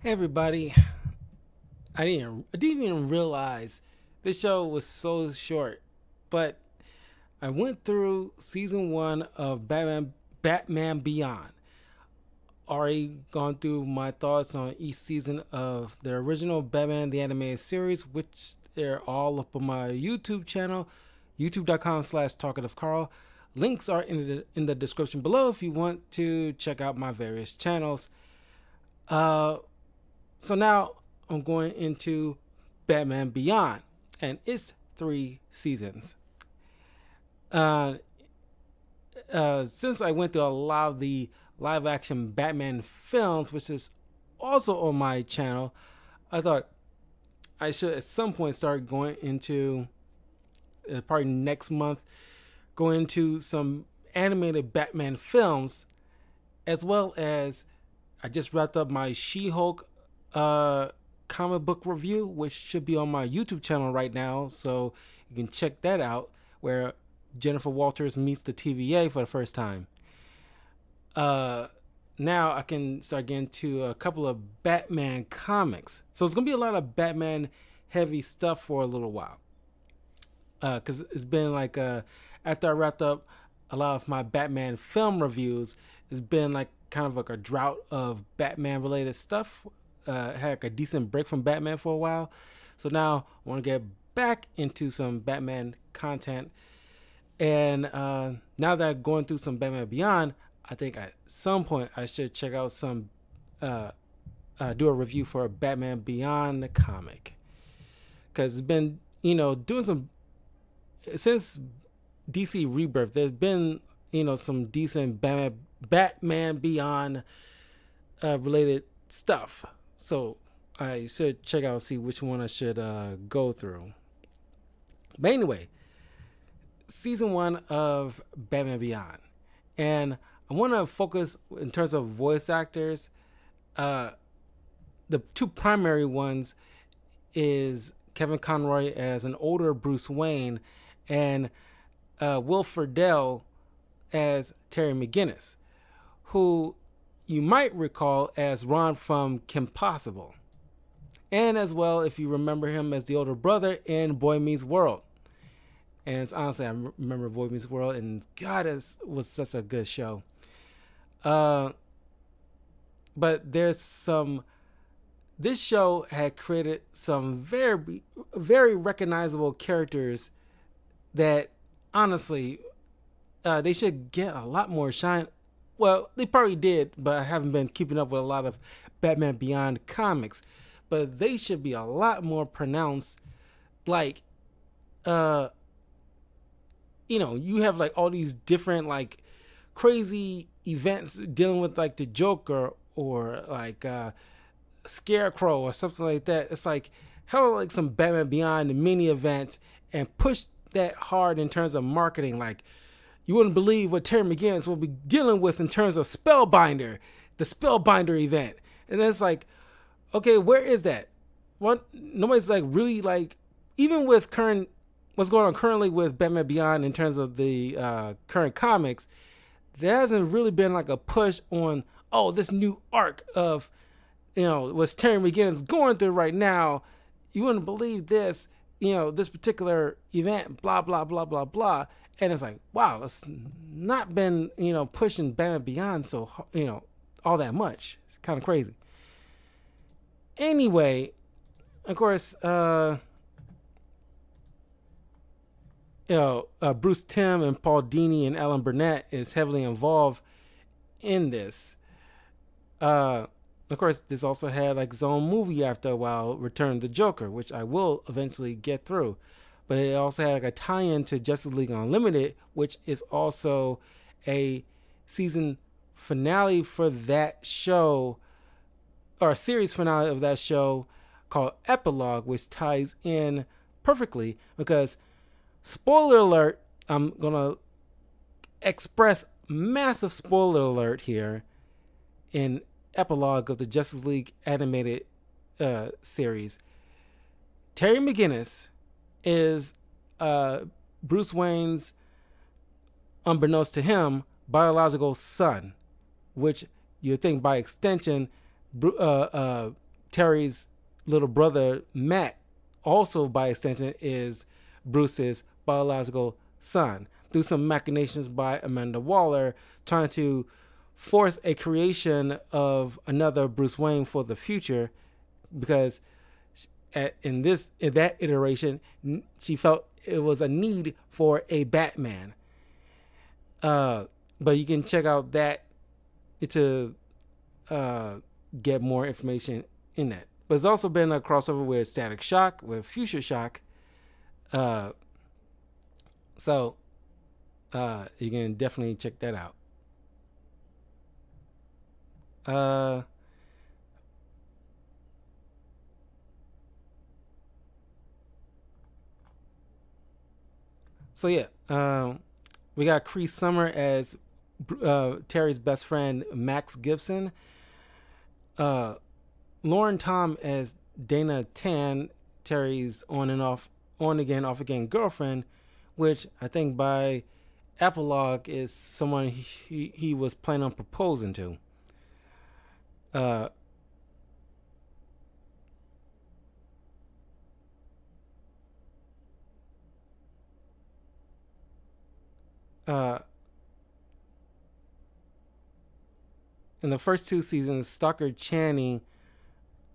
Hey everybody, I didn't even realize this show was so short, but I went through season 1 of Batman Beyond. Already gone through my thoughts on each season of the original Batman the Animated Series, which they're all up on my YouTube channel, youtube.com/talkativecarl. Links are in the description below if you want to check out my various channels. Uh, so now I'm going into Batman Beyond, and it's 3 seasons. Uh, since I went through a lot of the live action Batman films, which is also on my channel, I thought I should at some point start going into, probably next month, go into some animated Batman films, as well as I just wrapped up my She-Hulk comic book review, which should be on my YouTube channel right now, so you can check that out, where Jennifer Walters meets the TVA for the first time. Now I can start getting to a couple of Batman comics. So it's gonna be a lot of Batman heavy stuff for a little while. Because it's been like, after I wrapped up a lot of my Batman film reviews, it's been like kind of like a drought of Batman related stuff. Had like a decent break from Batman for a while. So now I want to get back into some Batman content. And now that I'm going through some Batman Beyond, I think at some point I should check out some, do a review for a Batman Beyond the comic. Because it's been, doing some, since DC Rebirth, there's been, some decent Batman Beyond related stuff. So I should check out and see which one I should go through. But anyway, season 1 of Batman Beyond. And I want to focus in terms of voice actors. The 2 primary ones is Kevin Conroy as an older Bruce Wayne, and Will Friedle as Terry McGinnis, who you might recall as Ron from Kim Possible, and as well if you remember him as the older brother in Boy Meets World. And it's, honestly, I remember Boy Meets World, and God, it was such a good show. But there's some. This show had created some very, very recognizable characters that, honestly, they should get a lot more shine. Well, they probably did, but I haven't been keeping up with a lot of Batman Beyond comics. But they should be a lot more pronounced. Like, you have like all these different like crazy events dealing with like the Joker or like Scarecrow or something like that. It's like, how like some Batman Beyond mini event and push that hard in terms of marketing. Like, you wouldn't believe what Terry McGinnis will be dealing with in terms of Spellbinder, the Spellbinder event. And then it's like, okay, where is that? What? Nobody's like really like, even with what's going on currently with Batman Beyond in terms of the current comics, there hasn't really been like a push on, this new arc of, what Terry McGinnis going through right now. You wouldn't believe this, this particular event, blah, blah, blah, blah, blah. And it's like, wow, it's not been, pushing Batman Beyond so, all that much. It's kind of crazy. Anyway, of course, Bruce Timm and Paul Dini and Alan Burnett is heavily involved in this. Of course, this also had like its own movie after a while, Return of the Joker, which I will eventually get through. But it also had like a tie-in to Justice League Unlimited, which is also a season finale for that show, or a series finale of that show called Epilogue, which ties in perfectly because, spoiler alert, I'm going to express massive spoiler alert here in Epilogue of the Justice League animated series. Terry McGinnis is Bruce Wayne's, unbeknownst to him, biological son, which you think by extension Terry's little brother Matt, also by extension, is Bruce's biological son, through some machinations by Amanda Waller, trying to force a creation of another Bruce Wayne for the future, because in that iteration, she felt it was a need for a Batman. But you can check out that to get more information in that. But it's also been a crossover with Static Shock, with Future Shock. So you can definitely check that out. So yeah, we got Cree Summer as Terry's best friend Max Gibson. Lauren Tom as Dana Tan, Terry's on again, off again girlfriend, which I think by epilogue is someone he was planning on proposing to. In the first two seasons, Stockard Channing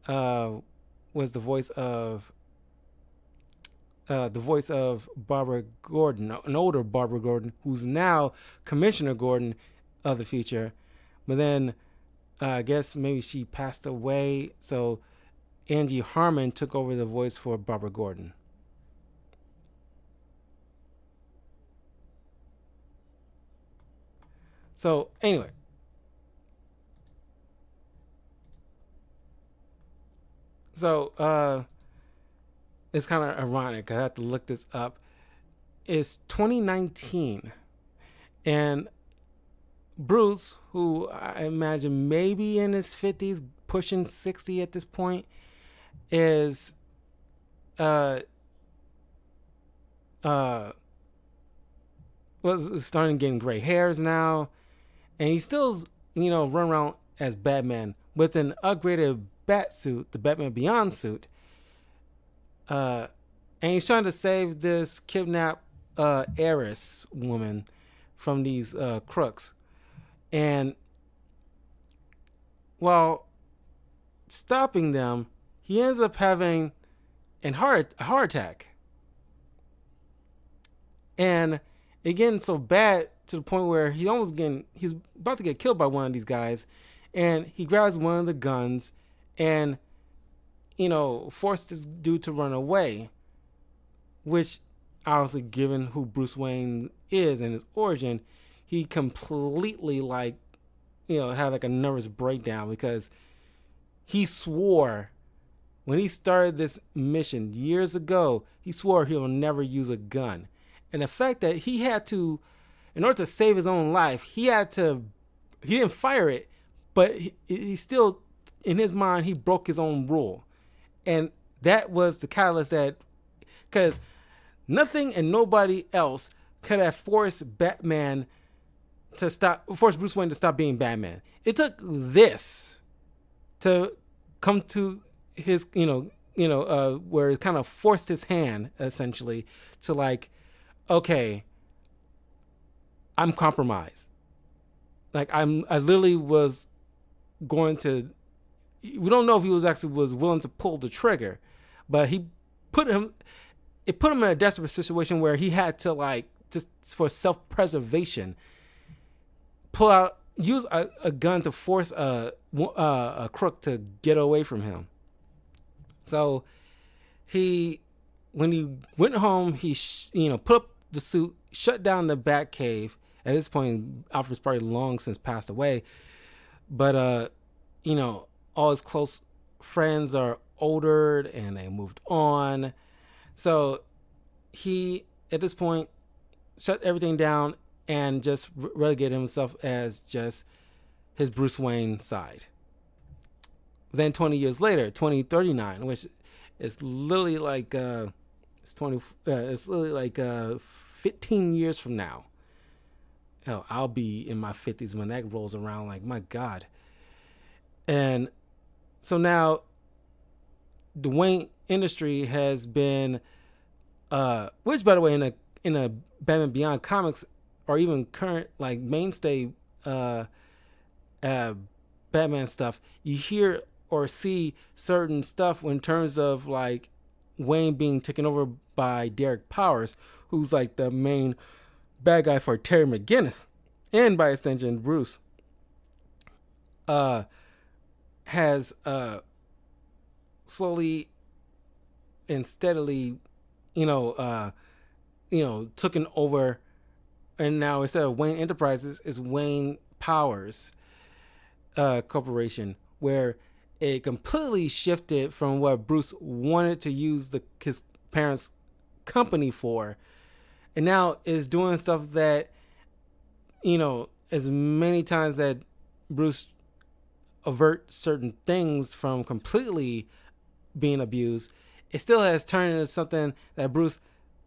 was the voice of Barbara Gordon, an older Barbara Gordon, who's now Commissioner Gordon of the future. But then I guess maybe she passed away, so Angie Harmon took over the voice for Barbara Gordon. So anyway, so it's kind of ironic. I have to look this up. It's 2019, and Bruce, who I imagine maybe in his 50s, pushing 60 at this point, is was starting getting gray hairs now, and he still's run around as Batman with an upgraded bat suit, the Batman Beyond suit, and he's trying to save this kidnapped heiress woman from these crooks. And while stopping them, he ends up having a heart attack. And it getting so bad to the point where he's about to get killed by one of these guys. And he grabs one of the guns and, forced this dude to run away. Which, obviously, given who Bruce Wayne is and his origin, he completely had like a nervous breakdown, because he swore when he started this mission years ago, he swore he'll never use a gun. And the fact that he had to, in order to save his own life, he didn't fire it, but he still, in his mind, he broke his own rule. And that was the catalyst because nothing and nobody else could have forced Bruce Wayne to stop being Batman. It took this to come to his, where it kind of forced his hand, essentially, to okay, I'm compromised. I literally was going to, we don't know if he was willing to pull the trigger, but it put him in a desperate situation where he had to, just for self-preservation, use a gun to force a crook to get away from him. So when he went home, he put up the suit, shut down the Batcave. At this point, Alfred's probably long since passed away, but all his close friends are older and they moved on. So he, at this point, shut everything down and just relegated himself as just his Bruce Wayne side. Then 20 years later, 2039, which is literally it's literally 15 years from now. Hell, I'll be in my 50s when that rolls around. My God. And so now the Wayne industry has been, which by the way, in a Batman Beyond comics, or even current like mainstay uh, uh, Batman stuff, you hear or see certain stuff in terms of like Wayne being taken over by Derek Powers, who's like the main bad guy for Terry McGinnis, and by extension Bruce, uh, has slowly and steadily, you know, taken over, and now instead of Wayne Enterprises, is Wayne Powers Corporation, where it completely shifted from what Bruce wanted to use his parents' company for, and now is doing stuff that, as many times that Bruce avert certain things from completely being abused, it still has turned into something that Bruce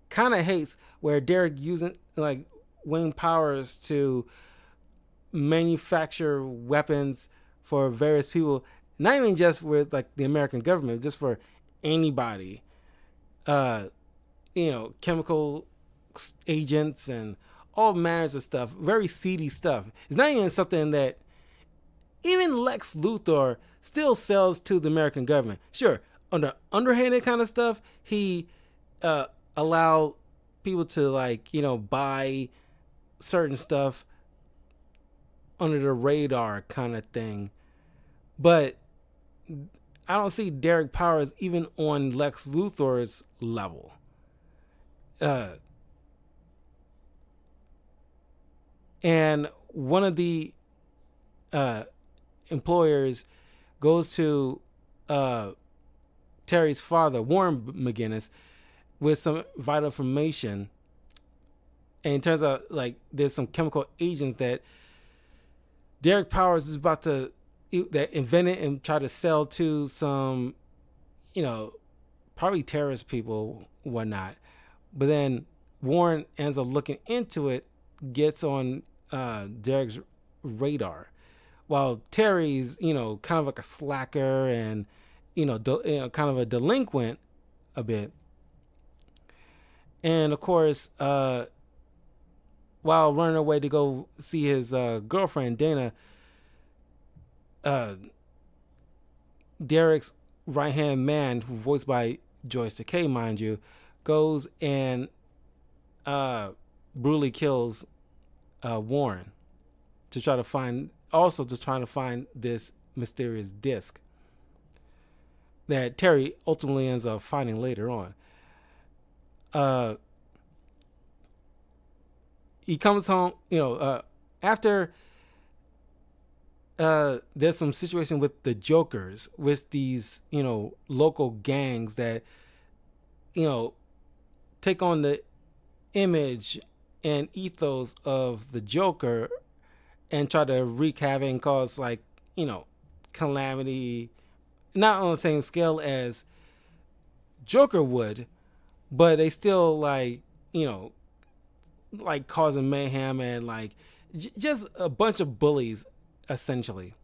kind of hates, where Derek using like Wayne Powers to manufacture weapons for various people, not even just with like the American government, just for anybody. Uh, chemical agents and all manners of stuff, very seedy stuff. It's not even something that even Lex Luthor still sells to the American government. Sure, under underhanded kind of stuff, he allowed people to like buy certain stuff under the radar kind of thing, but I don't see Derek Powers even on Lex Luthor's level. And one of the employers goes to Terry's father, Warren McGinnis, with some vital information, and it turns out like there's some chemical agents that Derek Powers is about to that invented and try to sell to some, probably terrorist people, whatnot. But then Warren ends up looking into it, gets on Derek's radar, while Terry's, kind of like a slacker and, kind of a delinquent a bit. And of course, while running away to go see his girlfriend, Dana, Derek's right-hand man, who voiced by Joyce Takei, mind you, goes and brutally kills Warren to try to find this mysterious disc that Terry ultimately ends up finding later on. He comes home, after there's some situation with the Jokers, with these, local gangs that, take on the image and ethos of the Joker and try to wreak havoc and cause like, calamity, not on the same scale as Joker would, but they still like, like causing mayhem and like just a bunch of bullies, essentially.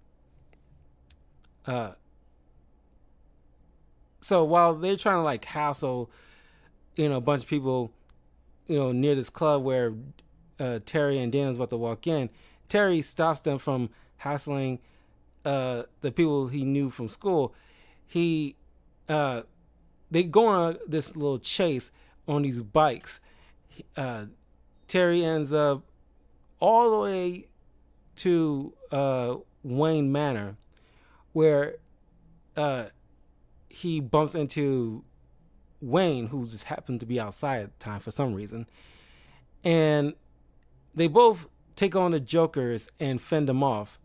So while they're trying to like hassle, a bunch of people, near this club where Terry and Dana's about to walk in, Terry stops them from hassling the people he knew from school. They go on this little chase on these bikes. Terry ends up all the way to Wayne Manor, where he bumps into Wayne, who just happened to be outside at the time for some reason. And they both take on the Jokers and fend them off.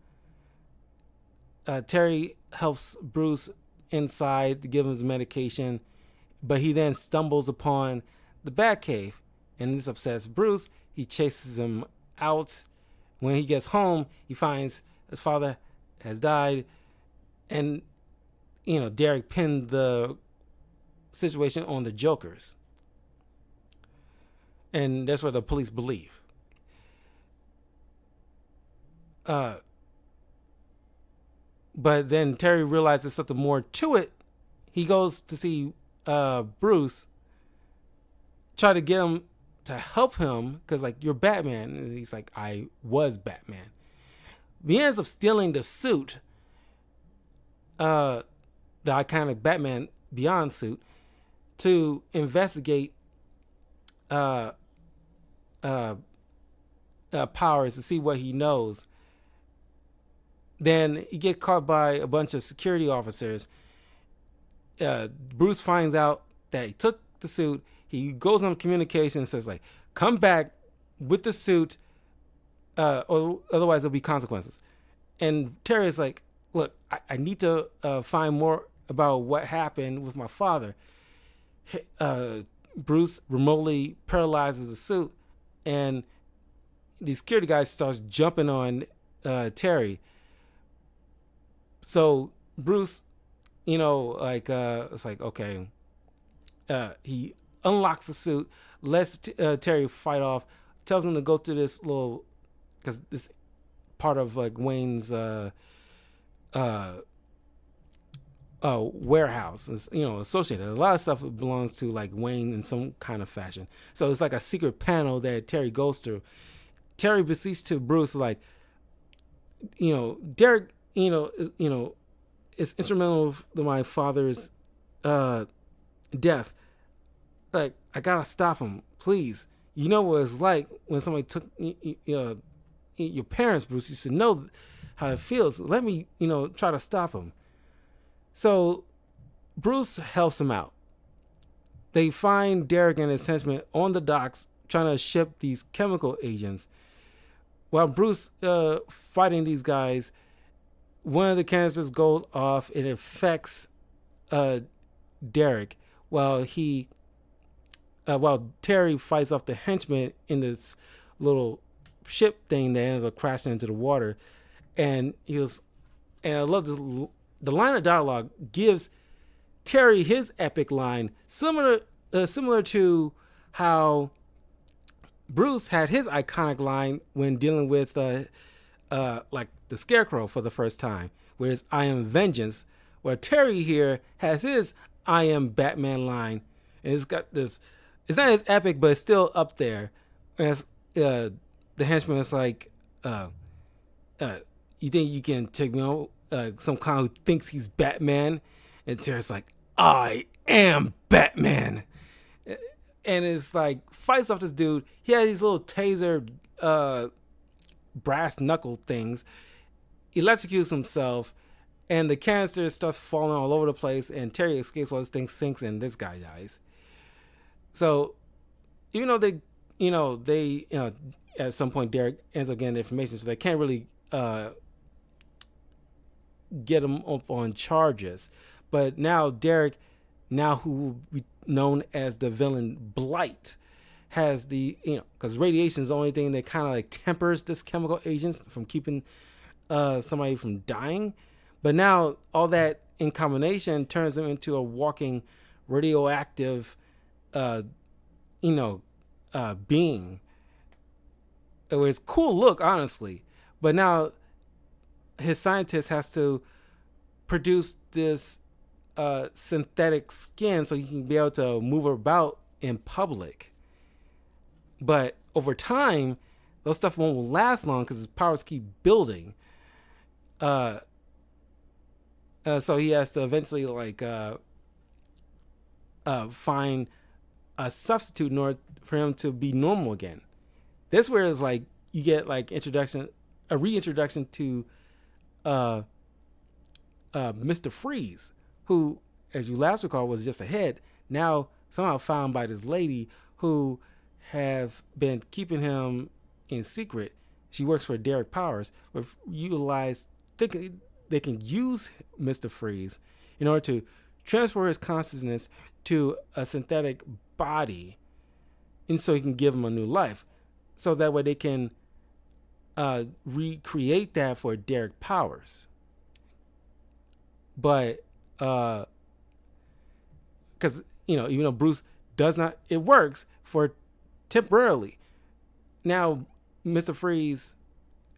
Terry helps Bruce inside to give him his medication, but he then stumbles upon the Batcave, and this upsets Bruce. He chases him out. When he gets home, he finds his father has died, and Derek pinned the situation on the Jokers, and that's what the police believe. But then Terry realizes something more to it he goes to see Bruce, try to get him to help him because like you're Batman, and he's like I was Batman. He ends up stealing the suit, the iconic Batman Beyond suit, to investigate uh, uh, Powers to see what he knows. Then he get caught by a bunch of security officers. Bruce finds out that he took the suit. He goes on communication and says like, "Come back with the suit, or otherwise there'll be consequences." And Terry is like, "Look, I need to find more about what happened with my father." Bruce remotely paralyzes the suit, and the security guy starts jumping on Terry. So Bruce, it's like, okay. He unlocks the suit, lets Terry fight off, tells him to go to this little, because this part of like Wayne's warehouse is, associated. A lot of stuff belongs to like Wayne in some kind of fashion. So it's like a secret panel that Terry goes through. Terry beseeches to Bruce like, Derek, is instrumental to my father's death. Like, I gotta stop him, please. You know what it's like when somebody took your parents, Bruce. You should know how it feels. Let me, try to stop him. So Bruce helps him out. They find Derek and his henchmen on the docks trying to ship these chemical agents. While Bruce fighting these guys, one of the canisters goes off. It affects Derek while Terry fights off the henchmen in this little ship thing that ends up crashing into the water. And I love this. The line of dialogue gives Terry his epic line, similar to how Bruce had his iconic line when dealing with like the Scarecrow for the first time, whereas "I am vengeance," where Terry here has his "I am Batman" line, and it's got this. It's not as epic, but it's still up there. As the henchman is like, "You think you can take me on?" Some kind who thinks he's Batman, and Terry's like, "I am Batman," and it's like fights off this dude. He had these little taser brass knuckle things, electrocutes himself, and the canister starts falling all over the place, and Terry escapes while this thing sinks and this guy dies. So even though they at some point Derek ends up getting the information, so they can't really get him up on charges. But now Derek, who will be known as the villain Blight, has the, because radiation is the only thing that kind of like tempers this chemical agents from keeping somebody from dying. But now all that in combination turns him into a walking radioactive being. It was cool look, honestly. But now his scientist has to produce this synthetic skin so he can be able to move about in public. But over time, those stuff won't last long because his powers keep building. So he has to eventually find a substitute in order for him to be normal again. This where it's like you get like a reintroduction to Mr. Freeze, who, as you last recall, was just a head, now somehow found by this lady who have been keeping him in secret. She works for Derek Powers, but they can use Mr. Freeze in order to transfer his consciousness to a synthetic body, and so he can give him a new life. So that way they can recreate that for Derek Powers. But because even though Bruce does not, it works for temporarily. Now Mr. Freeze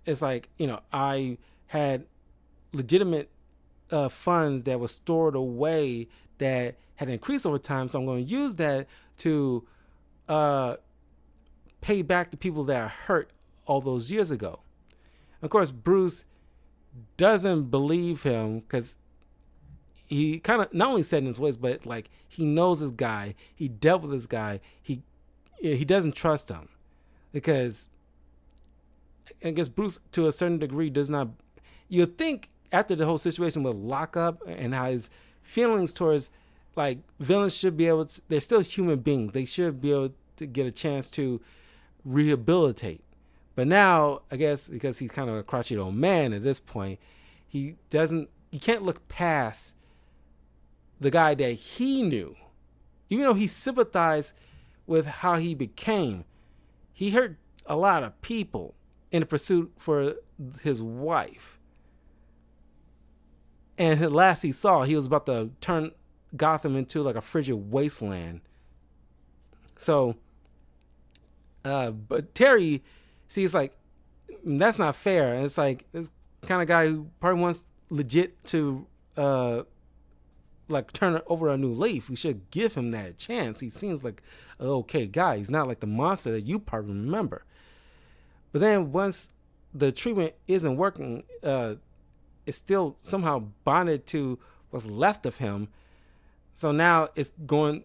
is like, I had legitimate funds that was stored away that had increased over time. So I'm going to use that to uh, pay back the people that I hurt all those years ago. Of course, Bruce doesn't believe him because he kind of not only said in his ways, but like he knows this guy. He dealt with this guy. He doesn't trust him because I guess Bruce, to a certain degree, does not. You think after the whole situation with Lockup and how his feelings towards like villains should be able to. They're still human beings. They should be able to get a chance to rehabilitate. But now, I guess because he's kind of a crotchety old man at this point, he doesn't. He can't look past the guy that he knew, even though he sympathized with how he became. He hurt a lot of people in the pursuit for his wife. And at last he saw he was about to turn Gotham into like a frigid wasteland. So, but Terry sees like, that's not fair. And it's like, this kind of guy who probably wants legit to like turn over a new leaf. We should give him that chance. He seems like an okay guy. He's not like the monster that you probably remember. But then once the treatment isn't working, it's still somehow bonded to what's left of him. So now it's going,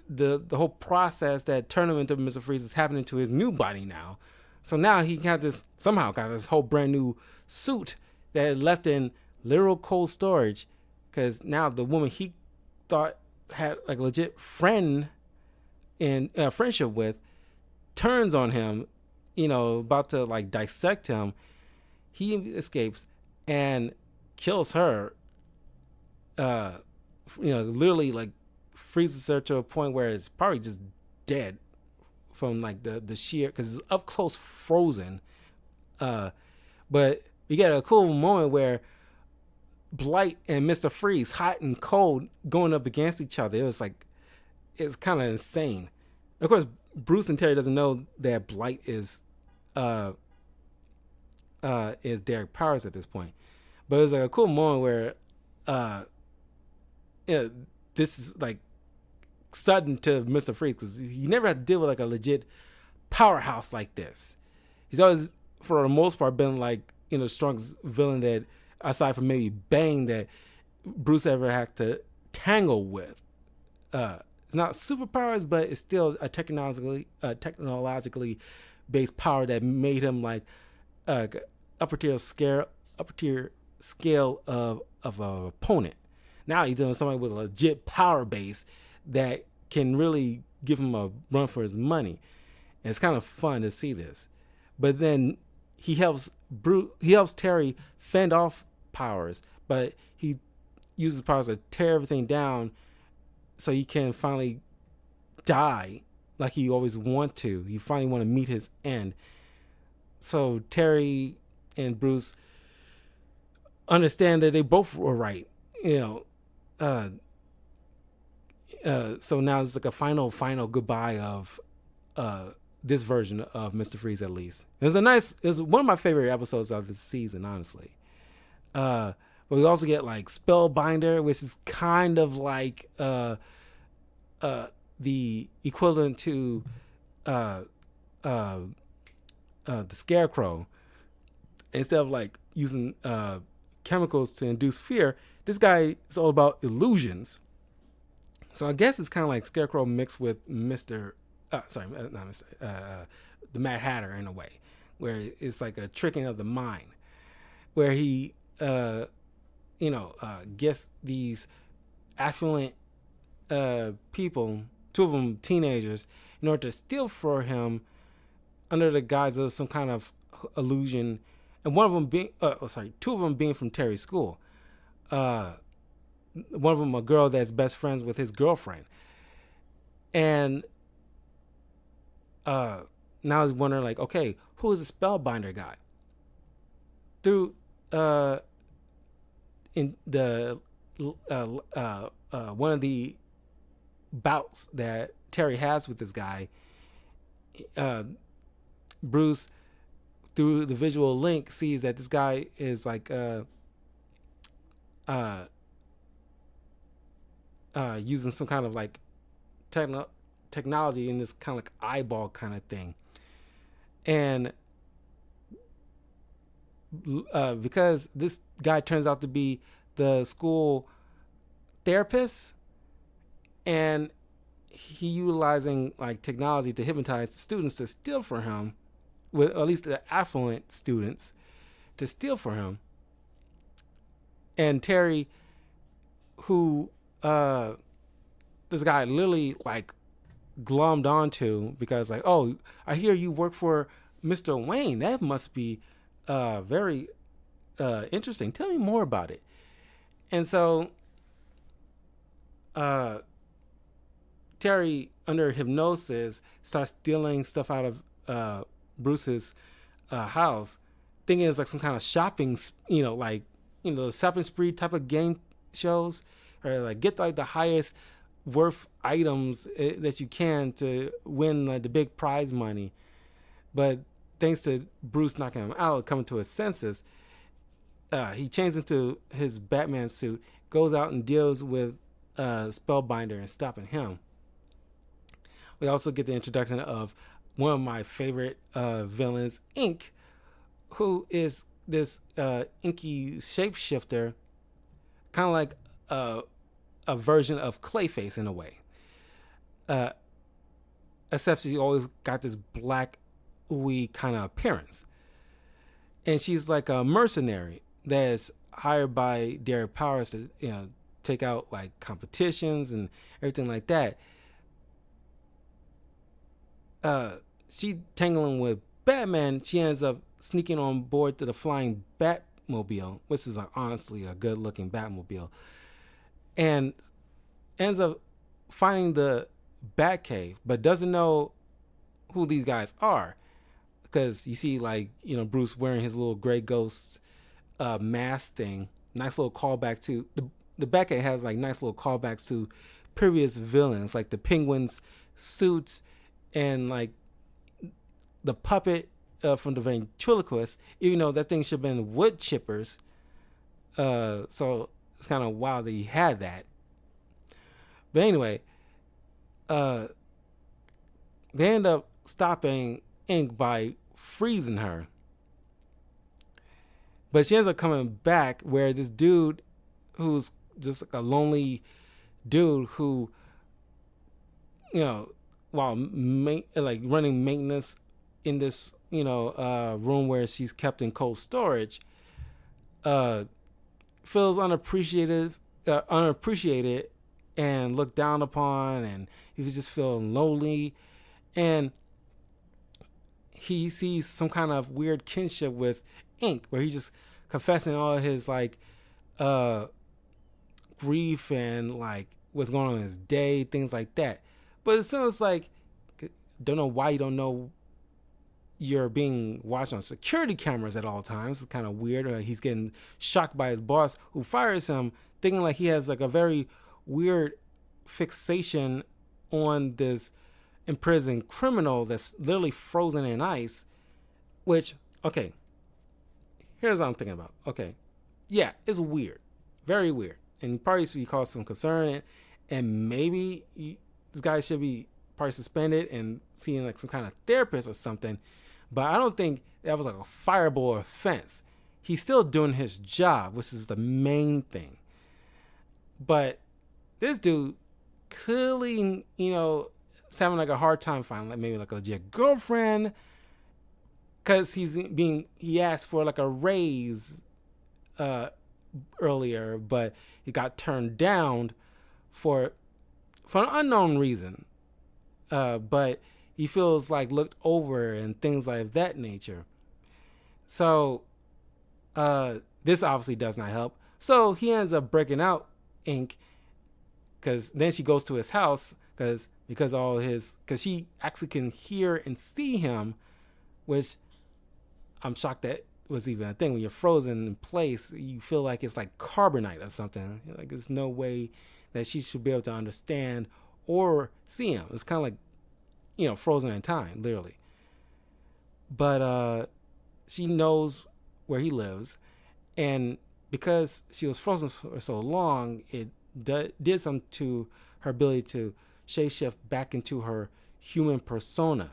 the whole process that turned him into Mr. Freeze is happening to his new body now. So now he got this, somehow got this whole brand new suit that left in literal cold storage, because now the woman he thought had like a legit friend in friendship with turns on him, about to like dissect him. He escapes and kills her, literally like freezes her to a point where it's probably just dead from like the sheer, because it's up close frozen. But you get a cool moment where Blight and Mr. Freeze, hot and cold, going up against each other. It was like, it's kind of insane. Of course, Bruce and Terry doesn't know that Blight is Derek Powers at this point. But it was like a cool moment where this is like sudden to Mr. Freeze, because he never had to deal with like a legit powerhouse like this. He's always, for the most part, been like, the strongest villain that, aside from maybe Bane, that Bruce ever had to tangle with. It's not superpowers, but it's still a technologically based power that made him like upper tier scale of an opponent. Now he's dealing with somebody with a legit power base that can really give him a run for his money. And it's kind of fun to see this. But then he helps Terry fend off Powers, but he uses Powers to tear everything down so he can finally die like he always want to. He finally want to meet his end. So Terry and Bruce understand that they both were right, so now it's like a final goodbye of this version of Mr. Freeze, at least. It was one of my favorite episodes of this season, honestly. But we also get like Spellbinder, which is kind of like the equivalent to the Scarecrow. Instead of like using chemicals to induce fear, this guy is all about illusions. So I guess it's kind of like Scarecrow mixed with the Mad Hatter in a way, where it's like a tricking of the mind, where he, gets these affluent people, two of them teenagers, in order to steal for him under the guise of some kind of illusion, and one of them being, two of them being from Terry's school. One of them a girl that's best friends with his girlfriend. And now he's wondering like, okay, who is the Spellbinder guy? Through in the one of the bouts that Terry has with this guy, Bruce, through the visual link, sees that this guy is like uh, using some kind of like techno- technology in this kind of like eyeball kind of thing. And because this guy turns out to be the school therapist, and he utilizing like technology to hypnotize the students to steal from him, with at least the affluent students to steal from him. And Terry, who this guy literally like glommed onto because like, oh, I hear you work for Mr. Wayne. That must be very interesting. Tell me more about it. And so uh, Terry, under hypnosis, starts stealing stuff out of Bruce's house, thinking it's like some kind of shopping, like shopping spree type of game shows, or like get like the highest worth items that you can to win like the big prize money. But thanks to Bruce knocking him out, coming to his senses, he changes into his Batman suit, goes out and deals with Spellbinder and stopping him. We also get the introduction of one of my favorite villains, Ink, who is this inky shapeshifter, kind of like a version of Clayface in a way. Uh, Except she always got this black, ooey kind of appearance. And she's like a mercenary that's hired by Derek Powers to, take out like competitions and everything like that. She tangling with Batman. She ends up sneaking on board to the flying Batmobile, which is honestly a good looking Batmobile, and ends up finding the Batcave, but doesn't know who these guys are, because you see like Bruce wearing his little gray ghost mask thing. Nice little callback to the Batcave has like nice little callbacks to previous villains, like the Penguin's suits and like the puppet from the ventriloquist, even though that thing should have been wood chippers. So it's kind of wild that he had that. But anyway, they end up stopping Ink by freezing her. But she ends up coming back, where this dude who's just like a lonely dude who, while like running maintenance in this room where she's kept in cold storage, feels unappreciated and looked down upon, and he was just feeling lonely, and he sees some kind of weird kinship with Ink, where he's just confessing all his like grief and like what's going on in his day, things like that. But as soon as like, don't know why you don't know you're being watched on security cameras at all times. It's kind of weird. He's getting shocked by his boss, who fires him, thinking like he has like a very weird fixation on this imprisoned criminal that's literally frozen in ice. Which, okay, here's what I'm thinking about. Okay, yeah, it's weird, very weird, and probably should be caused some concern, and maybe this guy should be probably suspended and seeing like some kind of therapist or something. But I don't think that was like a fireable offense. He's still doing his job, which is the main thing. But this dude clearly, is having like a hard time finding like maybe like a legit girlfriend, because he asked for like a raise earlier, but he got turned down for an unknown reason. But he feels like looked over and things like that nature. So this obviously does not help. So he ends up breaking out Ink, because then she goes to his house because she actually can hear and see him, which I'm shocked that was even a thing. When you're frozen in place, you feel like it's like carbonite or something. Like there's no way that she should be able to understand or see him. It's kind of like, frozen in time, literally. But she knows where he lives, and because she was frozen for so long, it did something to her ability to shapeshift back into her human persona,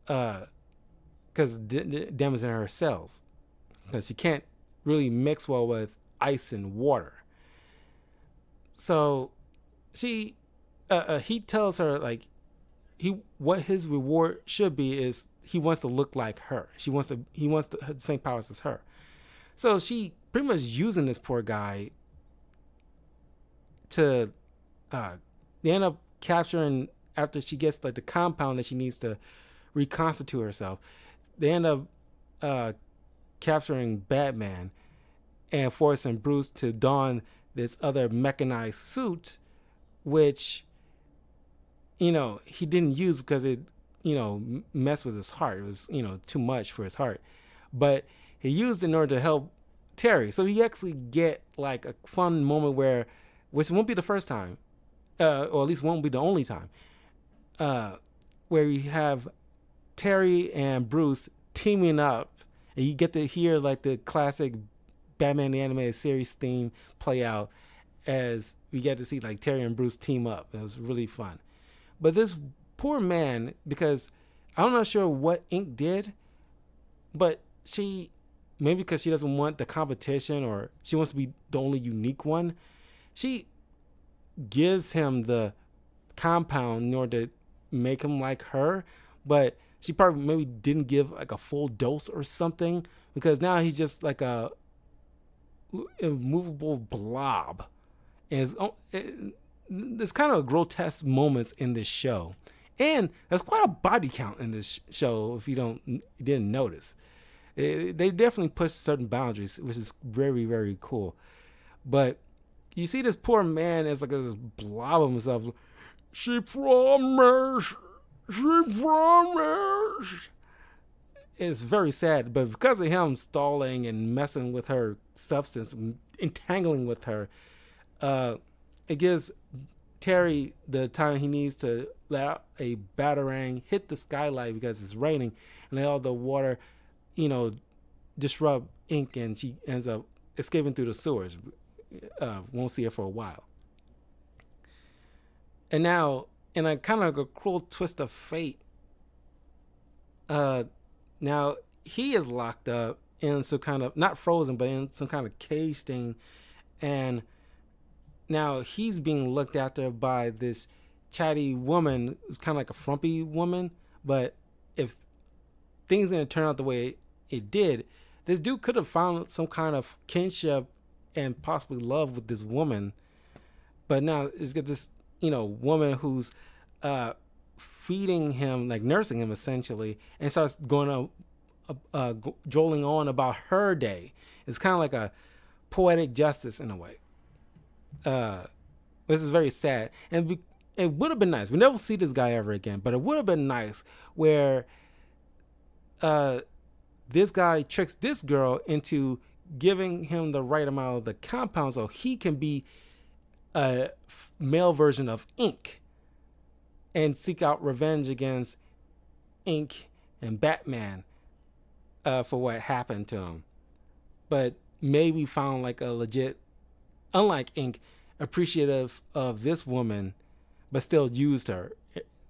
because damaging her cells, because she can't really mix well with ice and water. So she, he tells her like what his reward should be is he wants to look like her. He wants the same powers as her. So she pretty much using this poor guy to, they end up capturing after she gets like the compound that she needs to reconstitute herself. They end up capturing Batman and forcing Bruce to don this other mechanized suit, which he didn't use because it messed with his heart. It was too much for his heart, but he used it in order to help Terry. So he actually get like a fun moment which won't be the first time, or at least won't be the only time, where you have Terry and Bruce teaming up, and you get to hear like the classic Batman the Animated Series theme play out as we get to see like Terry and Bruce team up. It was really fun. But this poor man, because I'm not sure what Ink did, but she, maybe because she doesn't want the competition or she wants to be the only unique one, she gives him the compound in order to make him like her, but she probably maybe didn't give like a full dose or something, because now he's just like a immovable blob. And there's kind of grotesque moments in this show, and there's quite a body count in this show if you didn't notice. They definitely push certain boundaries, which is very, very cool. But you see this poor man as like a blob of himself. She promised. She promised. It's very sad, but because of him stalling and messing with her substance, entangling with her, it gives Terry the time he needs to let out a batarang, hit the skylight because it's raining, and let all the water, disrupt Ink, and she ends up escaping through the sewers. Won't see her for a while. And now, in a kind of a cruel twist of fate, now he is locked up in some kind of, not frozen, but in some kind of cage thing, and now he's being looked after by this chatty woman who's kind of like a frumpy woman. But if things didn't turn out the way it did, this dude could have found some kind of kinship and possibly love with this woman. But now it's got this, woman who's feeding him, like nursing him essentially, and starts going drolling on about her day. It's kind of like a poetic justice in a way. This is very sad, and it would have been nice. We never see this guy ever again, but it would have been nice where this guy tricks this girl into giving him the right amount of the compound so he can be a male version of Ink and seek out revenge against Ink and Batman for what happened to him. But maybe found like a legit, unlike Ink, appreciative of this woman, but still used her.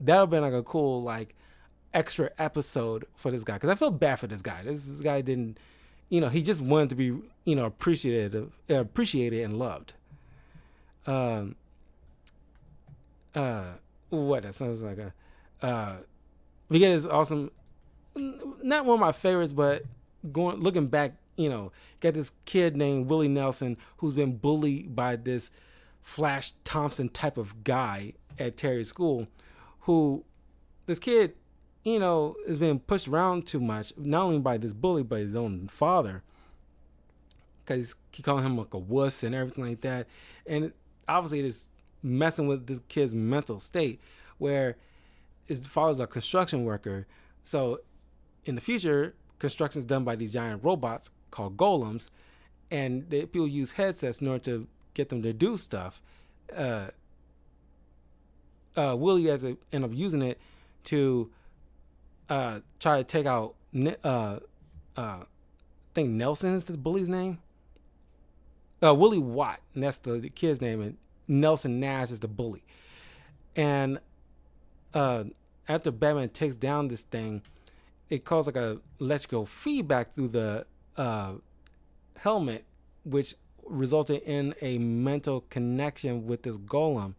That would have been like a cool like extra episode for this guy, because I feel bad for this guy. This guy didn't, he just wanted to be, appreciated and loved. What that sounds like we get this awesome, not one of my favorites, but looking back, got this kid named Willie Nelson who's been bullied by this Flash Thompson type of guy at Terry's school, who this kid, has been pushed around too much, not only by this bully, but his own father, because he calling him like a wuss and everything like that. And obviously it is messing with this kid's mental state, where his father's a construction worker. So in the future, construction is done by these giant robots called golems, and people use headsets in order to get them to do stuff. Willie has to end up using it to try to take out, I think Nelson is the bully's name. Willie Watt, and that's the kid's name, and Nelson Nash is the bully. And uh, after Batman takes down this thing, it causes like a electrical feedback through the helmet, which resulted in a mental connection with this golem.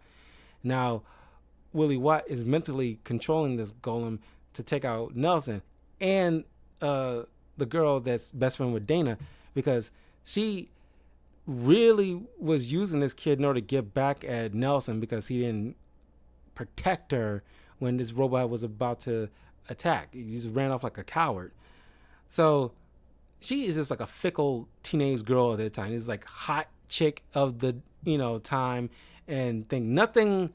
Now, Willie Watt is mentally controlling this golem to take out Nelson and the girl that's best friend with Dana, because she really was using this kid in order to get back at Nelson because he didn't protect her when this robot was about to attack. He just ran off like a coward. So she is just like a fickle teenage girl at that time. It's like hot chick of the time, and think nothing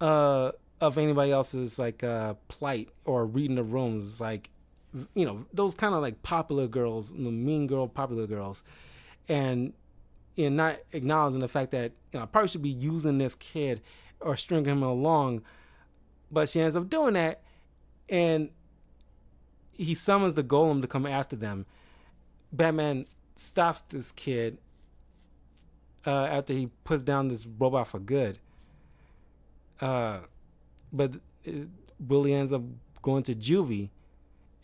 of anybody else's like plight or reading the rooms. Like those kind of like popular girls, the mean girl popular girls, and not acknowledging the fact that I probably should be using this kid or stringing him along, but she ends up doing that, and he summons the golem to come after them. Batman stops this kid after he puts down this robot for good. But Willie ends up going to juvie,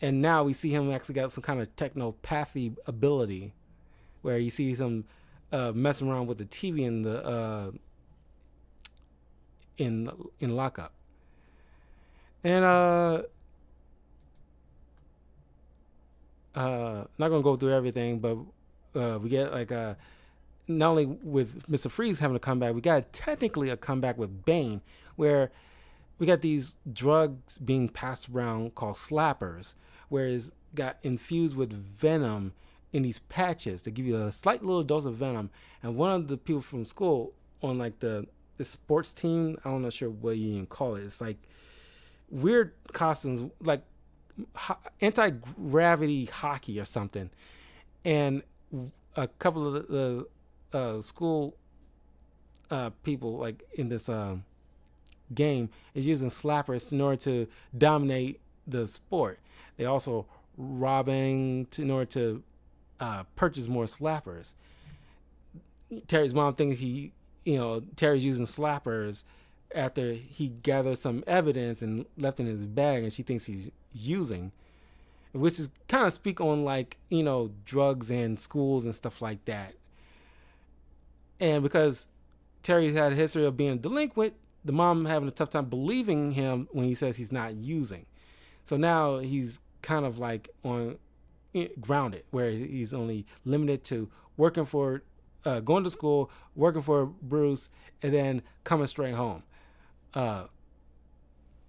and now we see him actually got some kind of technopathy ability, where you see him messing around with the TV in the in lockup, and not gonna go through everything, but we get like not only with Mr. Freeze having a comeback, we got technically a comeback with Bane, where we got these drugs being passed around called slappers, where it's got infused with venom in these patches to give you a slight little dose of venom. And one of the people from school on like the sports team, I'm not sure what you even call it. It's like weird costumes, like anti-gravity hockey or something. And a couple of the school people like in this game is using slappers in order to dominate the sport. They also robbing in order to purchase more slappers. Terry's mom thinks Terry's using slappers after he gathered some evidence and left in his bag, and she thinks he's using, which is kind of speak on like drugs and schools and stuff like that. And because Terry had a history of being delinquent, the mom having a tough time believing him when he says he's not using. So now he's kind of like on grounded, where he's only limited to working for going to school, working for Bruce, and then coming straight home.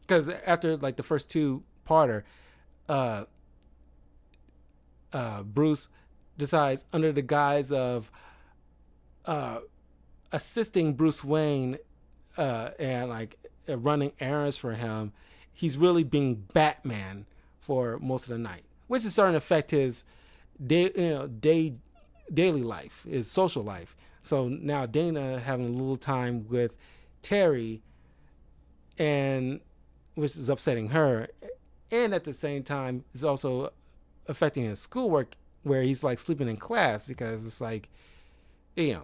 Because after like the first two-parter, Bruce decides, under the guise of assisting Bruce Wayne and like running errands for him, he's really being Batman for most of the night, which is starting to affect his daily life, his social life. So now Dana having a little time with Terry, and which is upsetting her, and at the same time is also affecting his schoolwork, where he's like sleeping in class because it's like the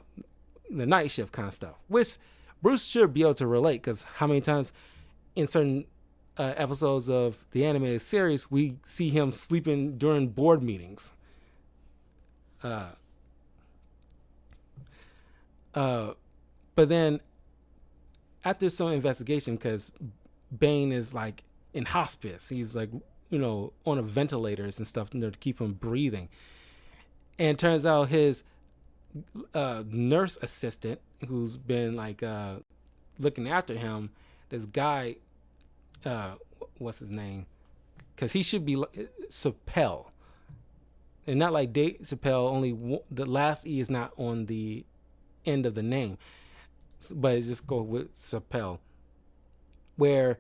night shift kind of stuff, which Bruce should be able to relate, because how many times in certain episodes of the animated series we see him sleeping during board meetings. But then after some investigation, because Bane is like in hospice, he's like on a ventilators and stuff to keep him breathing, and it turns out his nurse assistant, who's been like looking after him, this guy, what's his name, because he should be Chappelle, and not like Dave Chappelle, only the last E is not on the end of the name, but it's just go with Chappelle, where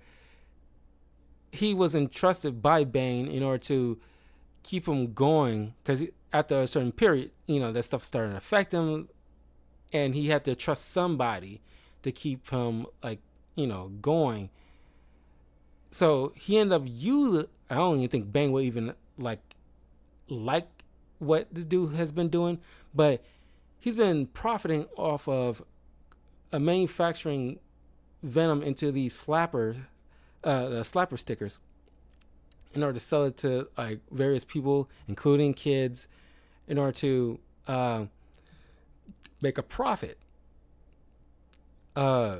he was entrusted by Bane in order to keep him going, because after a certain period, that stuff started to affect him, and he had to trust somebody to keep him like going. So he ended up using, I don't even think Bane would even like what this dude has been doing, but he's been profiting off of manufacturing Venom into these slapper stickers in order to sell it to like various people, including kids, in order to make a profit. Uh,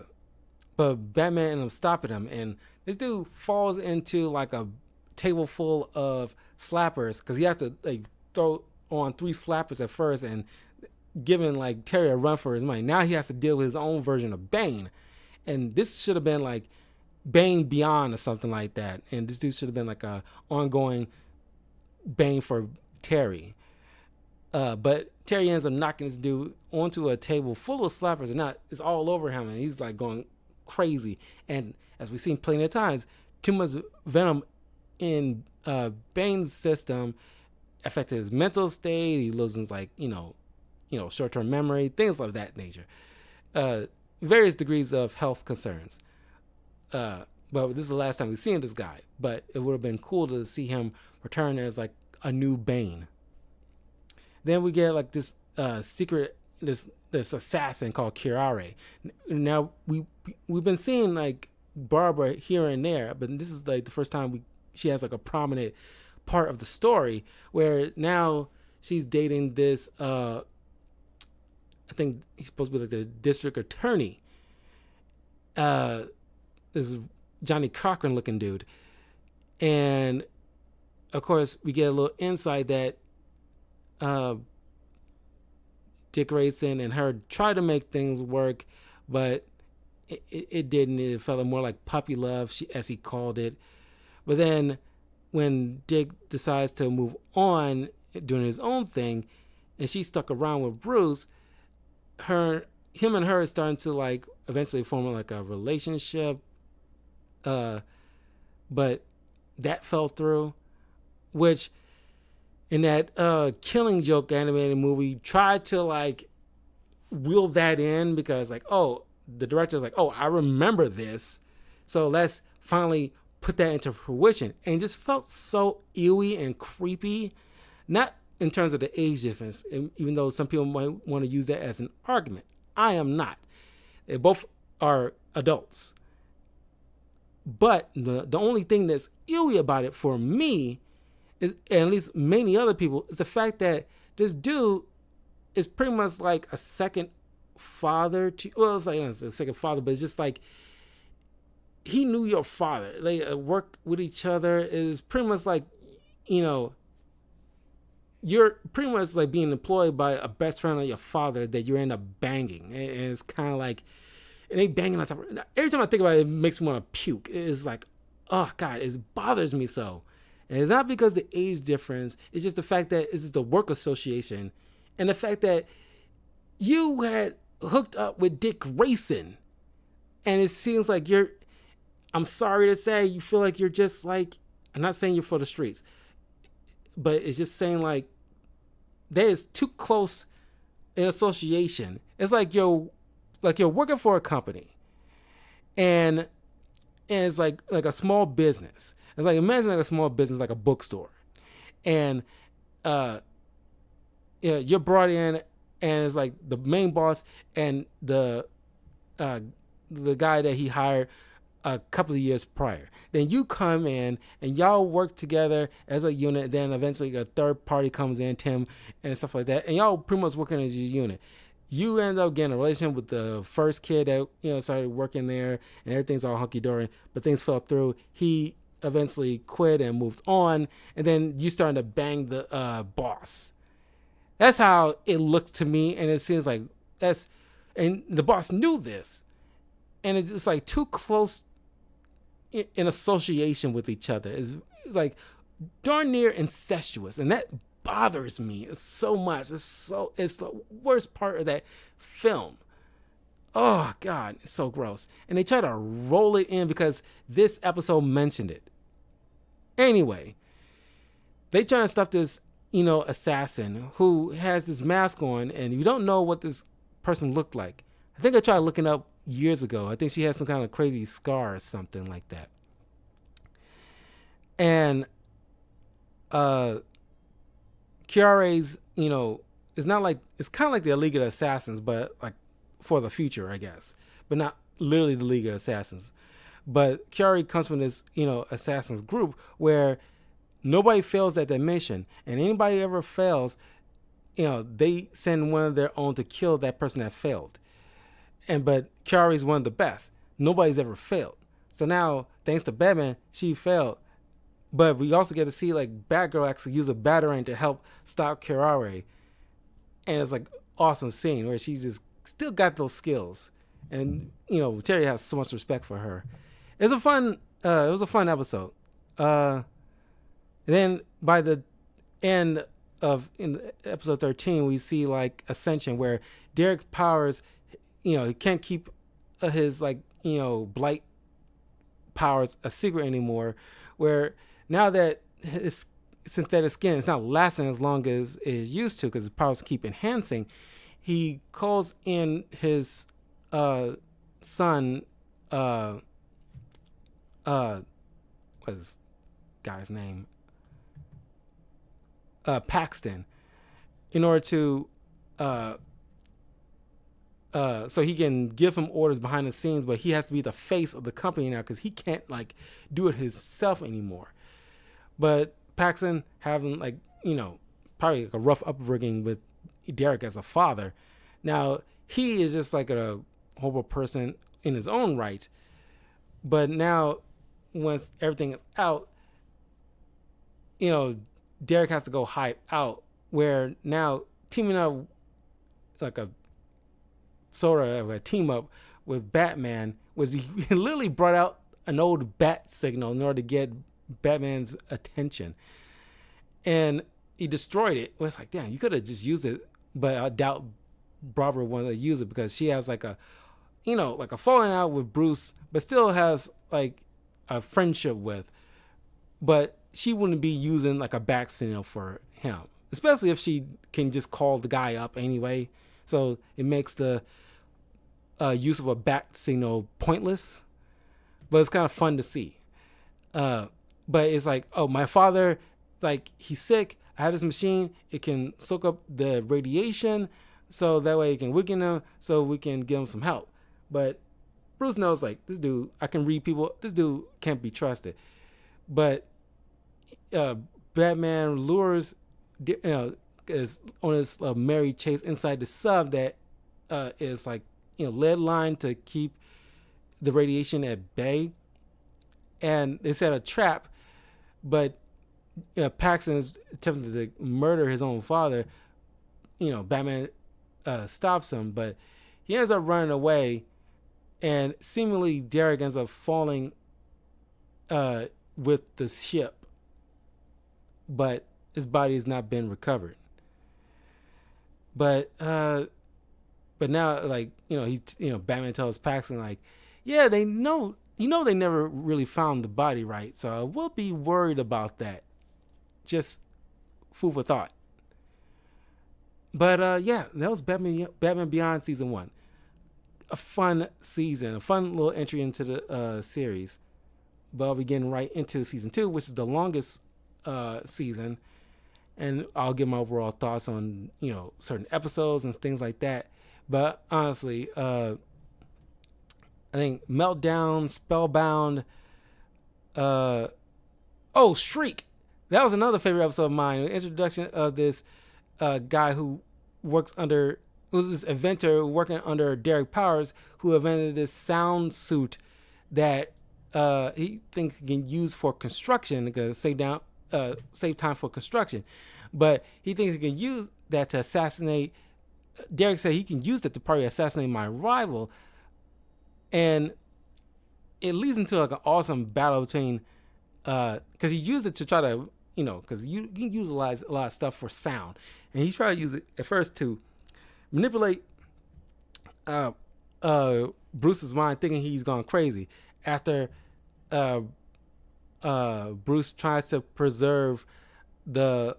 but Batman ends up stopping him, and this dude falls into like a table full of slappers because he had to like throw on 3 slappers at first and giving like Terry a run for his money. Now he has to deal with his own version of Bane, and this should have been like Bane Beyond or something like that. And this dude should have been like a ongoing Bane for Terry. But Terry ends up knocking this dude onto a table full of slappers, and now it's all over him, and he's like going crazy. And as we've seen plenty of times, too much venom in Bane's system affected his mental state. He loses like short-term memory, things of that nature. Various degrees of health concerns. But this is the last time we've seen this guy. But it would have been cool to see him return as like a new Bane. Then we get like this secret, this assassin called Curare. Now we've been seeing like Barbara here and there, but this is like the first time she has like a prominent part of the story where now she's dating this. I think he's supposed to be like the district attorney. This Johnny Cochran looking dude, and of course we get a little insight that Dick Grayson and her tried to make things work, but it didn't. It felt more like puppy love, as he called it. But then when Dick decides to move on doing his own thing, and she stuck around with Bruce, him and her is starting to like eventually form like a relationship. But that fell through, which in that Killing Joke animated movie tried to like wheel that in because like, oh, the director's like, oh, I remember this, so let's finally put that into fruition. And it just felt so eerie and creepy, not in terms of the age difference, even though some people might want to use that as an argument. I am not. They both are adults. But the only thing that's eerie about it for me is, and at least many other people, is the fact that this dude is pretty much like a second father to, well, it's like a second father, but it's just like he knew your father. They work with each other. Is pretty much like, you're pretty much like being employed by a best friend of your father that you end up banging. And it's kind of like, and they banging on top of it. Every time I think about it, it makes me want to puke. It's like, oh God, it bothers me so. And it's not because the age difference. It's just the fact that it's just the work association. And the fact that you had hooked up with Dick Grayson. And it seems like I'm sorry to say, you feel like you're just like, I'm not saying you're for the streets, but it's just saying like, that is too close an association. It's like you're working for a company, and it's like a small business. It's like, imagine like a small business, like a bookstore, and you're brought in, and it's like the main boss and the guy that he hired a couple of years prior. Then you come in and y'all work together as a unit. Then eventually a third party comes in, Tim, and stuff like that, and y'all pretty much working as a unit. You end up getting a relationship with the first kid that started working there, and everything's all hunky dory, but things fell through. He eventually quit and moved on, and then you starting to bang the boss. That's how it looks to me, and it seems like and the boss knew this, and it's like too close in association with each other. It's like darn near incestuous, and that bothers me so much. It's the worst part of that film. Oh God, it's so gross. And they try to roll it in because this episode mentioned it. Anyway, they try to stuff this, assassin who has this mask on, and you don't know what this person looked like. I think I tried looking up years ago. I think she had some kind of crazy scar or something like that. And Kiara's, it's not like it's kind of like the League of Assassins, but like for the future, I guess, but not literally the League of Assassins. But Kiari comes from this, assassins group where nobody fails at their mission, and anybody ever fails, they send one of their own to kill that person that failed. But Kiari's one of the best. Nobody's ever failed. So now, thanks to Batman, she failed. But we also get to see like Batgirl actually use a batarang to help stop Kiari, and it's like awesome scene where she just still got those skills, and Terry has so much respect for her. It was a fun episode. Then by the end of in episode 13, we see like Ascension, where Derek Powers, he can't keep his blight powers a secret anymore. Where now that his synthetic skin is not lasting as long as it used to, because his powers keep enhancing, he calls in his son. What's this guy's name? Paxton, in order to so he can give him orders behind the scenes, but he has to be the face of the company now because he can't like do it himself anymore. But Paxton, having probably like a rough upbringing with Derek as a father, now he is just like a horrible person in his own right. But now, once everything is out, Derek has to go hide out. Where now teaming up like a sort of a team up with Batman was he literally brought out an old bat signal in order to get Batman's attention, and he destroyed it. Well, it's like, damn, you could have just used it, but I doubt Barbara wanted to use it because she has like a falling out with Bruce, but still has like a friendship with, but she wouldn't be using like a back signal for him, especially if she can just call the guy up anyway. So it makes the use of a back signal pointless, but it's kind of fun to see. But it's like, oh, my father, like, he's sick. I have this machine. It can soak up the radiation, so that way it can weaken him, so we can give him some help. But Bruce knows, like, this dude, I can read people. This dude can't be trusted. But Batman lures, is on his merry chase inside the sub that is like, lead line to keep the radiation at bay. And they set a trap, but Paxton is attempting to murder his own father. Batman stops him, but he ends up running away, and seemingly Derek ends up falling with the ship, but his body has not been recovered. But now, like, Batman tells Paxton, like, yeah, they know. They never really found the body, right? So I will be worried about that. Just food for thought. But yeah, that was Batman Beyond Season 1. A fun season, a fun little entry into the series. But I'll be getting right into Season 2, which is the longest season. And I'll give my overall thoughts on, certain episodes and things like that. But honestly, I think Meltdown, Spellbound, Shriek. That was another favorite episode of mine. The introduction of this guy who was this inventor working under Derek Powers, who invented this sound suit that he thinks he can use for construction, because save time for construction. But he thinks he can use that to assassinate. Derek said he can use that to probably assassinate my rival. And it leads into like an awesome battle between, because he used it to try to, because you can use a lot of stuff for sound, and he tried to use it at first to manipulate Bruce's mind, thinking he's gone crazy. After Bruce tries to preserve the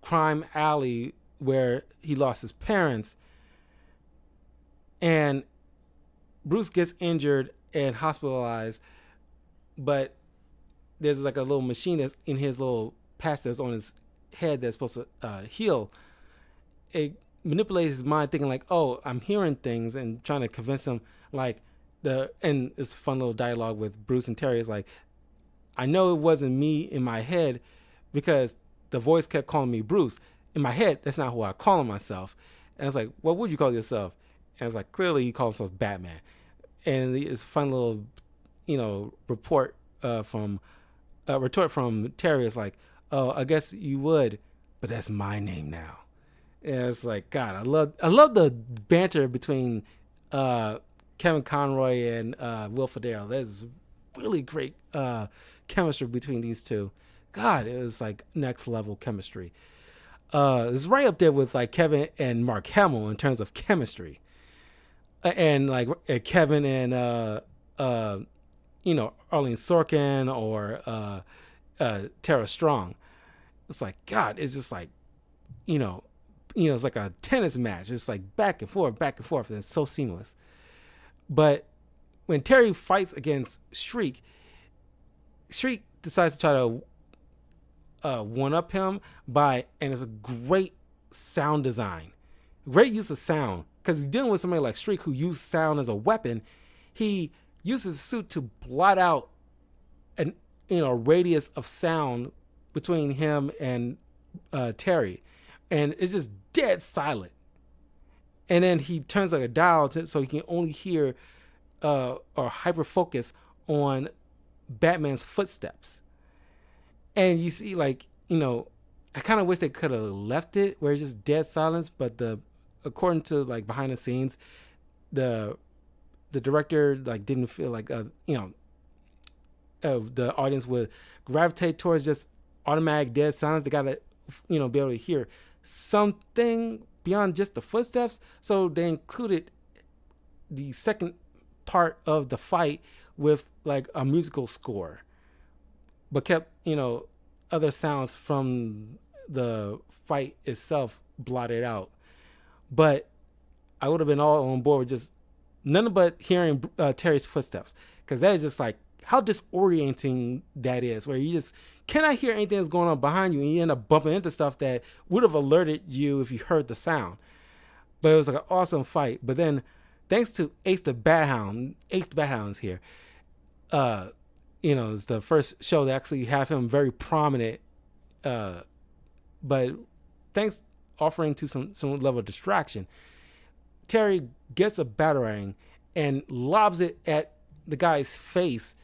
crime alley where he lost his parents, and Bruce gets injured and hospitalized, but there's like a little machine that's in his little patch that's on his head that's supposed to heal. it manipulates his mind, thinking like, oh, I'm hearing things, and trying to convince him like and it's a fun little dialogue with Bruce and Terry. Is like, I know it wasn't me in my head because the voice kept calling me Bruce. In my head, that's not who I call myself. And I was like, what would you call yourself? And it's like, clearly he calls himself Batman. And it's a fun little, report from retort from Terry. Is like, oh, I guess you would, but that's my name now. And it's like, God, I love the banter between Kevin Conroy and Will Ferrell. There's really great chemistry between these two. God, it was like next level chemistry. It's right up there with like Kevin and Mark Hamill in terms of chemistry, and like Kevin and Arlene Sorkin or Tara Strong. It's like, God, it's just like, it's like a tennis match. It's like back and forth, and it's so seamless. But when Terry fights against Shriek decides to try to one up him and it's a great sound design, great use of sound, because he's dealing with somebody like Shriek who used sound as a weapon. He uses his suit to blot out an radius of sound between him and Terry, and it's just dead silent. And then he turns like a dial so he can only hear or hyper focus on Batman's footsteps. And you see, like, I kind of wish they could have left it where it's just dead silence, but according to like behind the scenes, the director like didn't feel like the audience would gravitate towards just automatic dead silence. They gotta be able to hear something beyond just the footsteps, so they included the second part of the fight with like a musical score, but kept other sounds from the fight itself blotted out. But I would have been all on board with just none but hearing Terry's footsteps, because that is just like how disorienting that is, where you just cannot hear anything that's going on behind you, and you end up bumping into stuff that would have alerted you if you heard the sound. But it was like an awesome fight. But then, thanks to Ace the Bat Hound's here. It's the first show to actually have him very prominent. But thanks offering to some level of distraction, Terry gets a batarang and lobs it at the guy's face,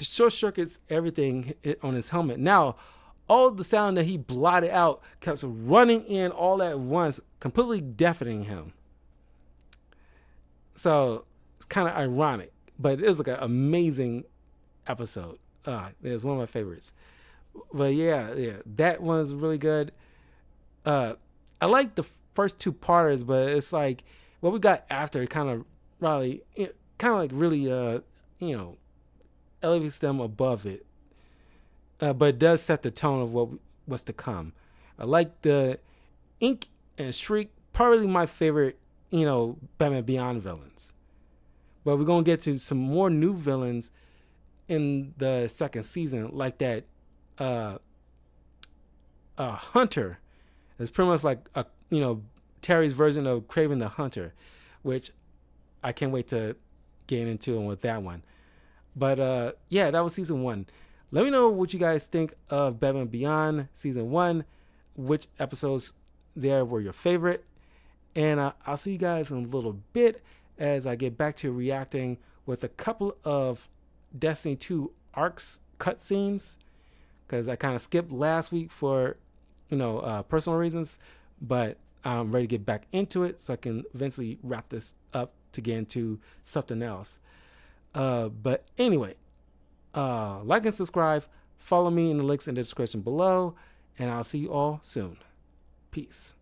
short circuits everything on his helmet. Now, all the sound that he blotted out kept running in all at once, completely deafening him. So it's kind of ironic, but it was like an amazing episode. It was one of my favorites. But yeah, that one's really good. I like the first two parters, but it's like what we got after it kind of really elevates them above it. But it does set the tone of what's to come. I like the Ink and Shriek, probably my favorite, Batman Beyond villains. But we're going to get to some more new villains in the second season, like that Hunter. It's pretty much like Terry's version of Kraven the Hunter, which I can't wait to get into with that one. But that was season 1. Let me know what you guys think of Batman Beyond season 1. Which episodes there were your favorite. And I'll see you guys in a little bit as I get back to reacting with a couple of Destiny 2 arcs cutscenes, because I kind of skipped last week for personal reasons, but I'm ready to get back into it so I can eventually wrap this up to get into something else. But anyway, like and subscribe, follow me in the links in the description below, and I'll see you all soon. Peace.